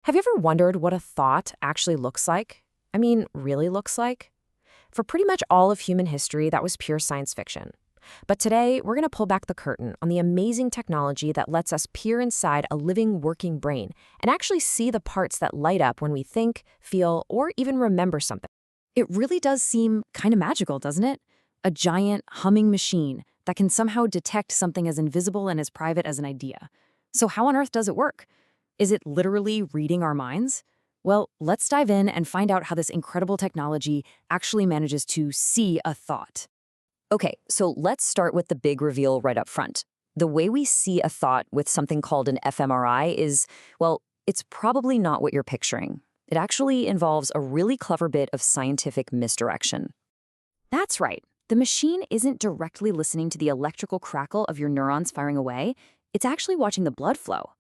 Have you ever wondered what a thought actually looks like? I mean, really looks like? For pretty much all of human history, that was pure science fiction. But today, we're going to pull back the curtain on the amazing technology that lets us peer inside a living, working brain and actually see the parts that light up when we think, feel, or even remember something. It really does seem kind of magical, doesn't it? A giant, humming machine that can somehow detect something as invisible and as private as an idea. So how on earth does it work? Is it literally reading our minds? Well, let's dive in and find out how this incredible technology actually manages to see a thought. Okay, so let's start with the big reveal right up front. The way we see a thought with something called an fMRI is, well, it's probably not what you're picturing. It actually involves a really clever bit of scientific misdirection. That's right. The machine isn't directly listening to the electrical crackle of your neurons firing away. It's actually watching the blood flow.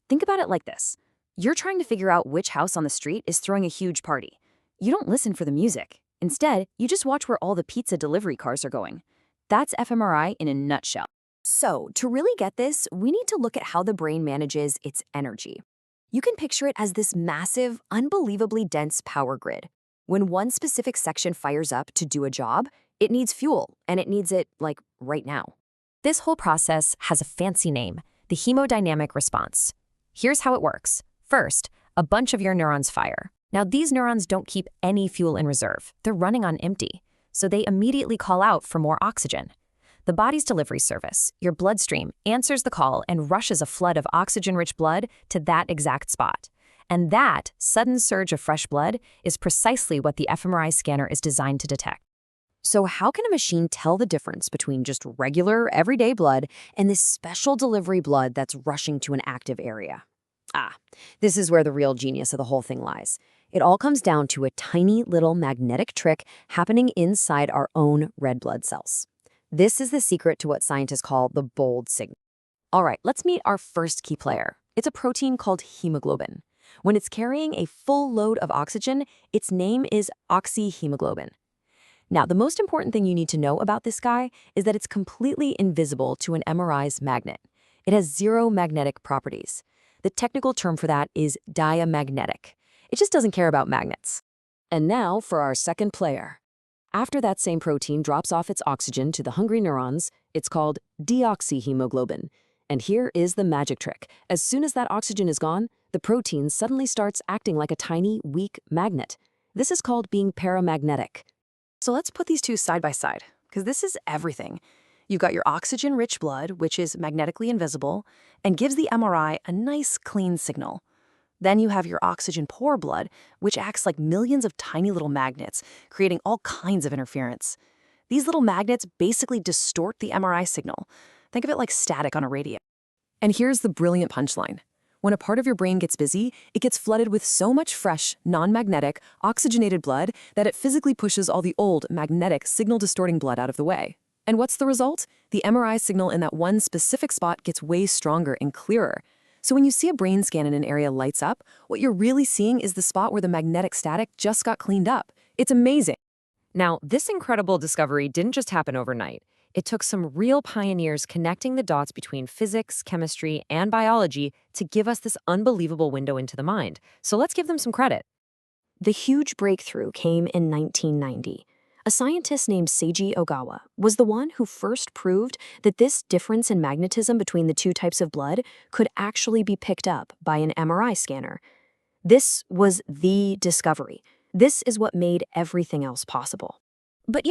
Think about it like this. You're trying to figure out which house on the street is throwing a huge party. You don't listen for the music. Instead, you just watch where all the pizza delivery cars are going. That's fMRI in a nutshell. So, to really get this, we need to look at how the brain manages its energy. You can picture it as this massive, unbelievably dense power grid. When one specific section fires up to do a job, it needs fuel, and it needs it, like, right now. This whole process has a fancy name, the hemodynamic response. Here's how it works. First, a bunch of your neurons fire. Now, these neurons don't keep any fuel in reserve. They're running on empty, so they immediately call out for more oxygen. The body's delivery service, your bloodstream, answers the call and rushes a flood of oxygen-rich blood to that exact spot. And that sudden surge of fresh blood is precisely what the fMRI scanner is designed to detect. So how can a machine tell the difference between just regular, everyday blood and this special delivery blood that's rushing to an active area? This is where the real genius of the whole thing lies. It all comes down to a tiny little magnetic trick happening inside our own red blood cells. This is the secret to what scientists call the bold signal. All right, let's meet our first key player. It's a protein called hemoglobin. When it's carrying a full load of oxygen, its name is oxyhemoglobin. Now, the most important thing you need to know about this guy is that it's completely invisible to an MRI's magnet. It has zero magnetic properties. The technical term for that is diamagnetic. It just doesn't care about magnets. And now for our second player. After that same protein drops off its oxygen to the hungry neurons, it's called deoxyhemoglobin. And here is the magic trick. As soon as that oxygen is gone, the protein suddenly starts acting like a tiny, weak magnet. This is called being paramagnetic. So let's put these two side by side, because this is everything. You've got your oxygen-rich blood, which is magnetically invisible, and gives the MRI a nice, clean signal. Then you have your oxygen-poor blood, which acts like millions of tiny little magnets, creating all kinds of interference. These little magnets basically distort the MRI signal. Think of it like static on a radio. And here's the brilliant punchline. When a part of your brain gets busy, it gets flooded with so much fresh, non-magnetic, oxygenated blood that it physically pushes all the old, magnetic, signal-distorting blood out of the way. And what's the result? The MRI signal in that one specific spot gets way stronger and clearer. So when you see a brain scan in an area lights up, what you're really seeing is the spot where the magnetic static just got cleaned up. It's amazing. Now, this incredible discovery didn't just happen overnight. It took some real pioneers connecting the dots between physics, chemistry, and biology to give us this unbelievable window into the mind. So let's give them some credit. The huge breakthrough came in 1990. A scientist named Seiji Ogawa was the one who first proved that this difference in magnetism between the two types of blood could actually be picked up by an MRI scanner. This was the discovery. This is what made everything else possible. But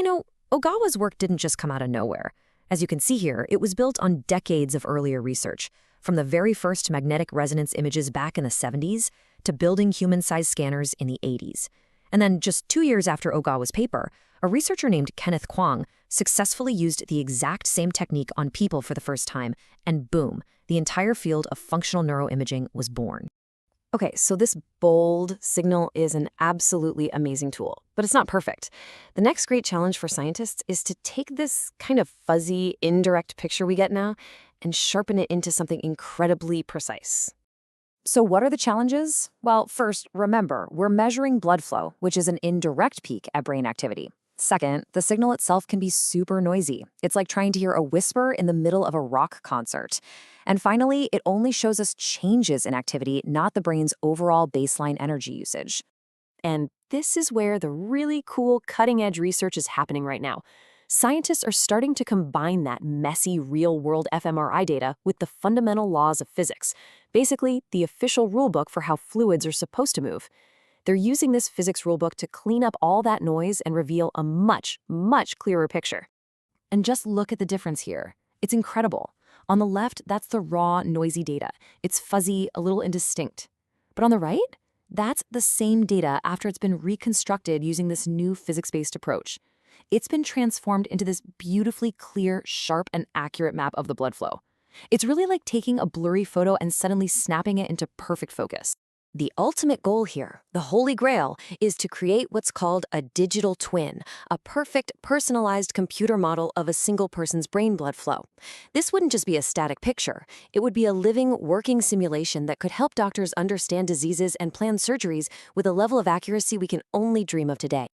Ogawa's work didn't just come out of nowhere. As you can see here, it was built on decades of earlier research, from the very first magnetic resonance images back in the 70s to building human-sized scanners in the 80s. And then just 2 years after Ogawa's paper, a researcher named Kenneth Kwong successfully used the exact same technique on people for the first time, and boom, the entire field of functional neuroimaging was born. Okay, so this bold signal is an absolutely amazing tool, but it's not perfect. The next great challenge for scientists is to take this kind of fuzzy, indirect picture we get now and sharpen it into something incredibly precise. So what are the challenges? Well, first, remember, we're measuring blood flow, which is an indirect peek at brain activity. Second, the signal itself can be super noisy. It's like trying to hear a whisper in the middle of a rock concert. And finally, it only shows us changes in activity, not the brain's overall baseline energy usage. And this is where the really cool cutting-edge research is happening right now. Scientists are starting to combine that messy real-world fMRI data with the fundamental laws of physics, basically the official rulebook for how fluids are supposed to move. They're using this physics rulebook to clean up all that noise and reveal a much, much clearer picture. And just look at the difference here. It's incredible. On the left, that's the raw, noisy data. It's fuzzy, a little indistinct. But on the right, that's the same data after it's been reconstructed using this new physics-based approach. It's been transformed into this beautifully clear, sharp, and accurate map of the blood flow. It's really like taking a blurry photo and suddenly snapping it into perfect focus. The ultimate goal here, the holy grail, is to create what's called a digital twin, a perfect, personalized computer model of a single person's brain blood flow. This wouldn't just be a static picture. It would be a living, working simulation that could help doctors understand diseases and plan surgeries with a level of accuracy we can only dream of today.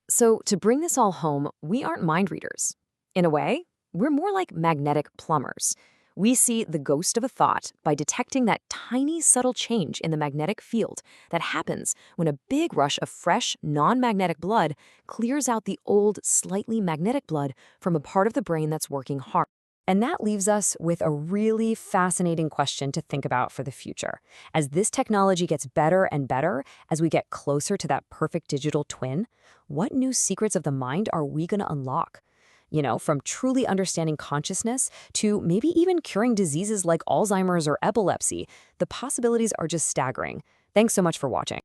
So, to bring this all home, we aren't mind readers. In a way, we're more like magnetic plumbers. We see the ghost of a thought by detecting that tiny, subtle change in the magnetic field that happens when a big rush of fresh, non-magnetic blood clears out the old, slightly magnetic blood from a part of the brain that's working hard. And that leaves us with a really fascinating question to think about for the future. As this technology gets better and better, as we get closer to that perfect digital twin, what new secrets of the mind are we going to unlock? From truly understanding consciousness to maybe even curing diseases like Alzheimer's or epilepsy, the possibilities are just staggering. Thanks so much for watching.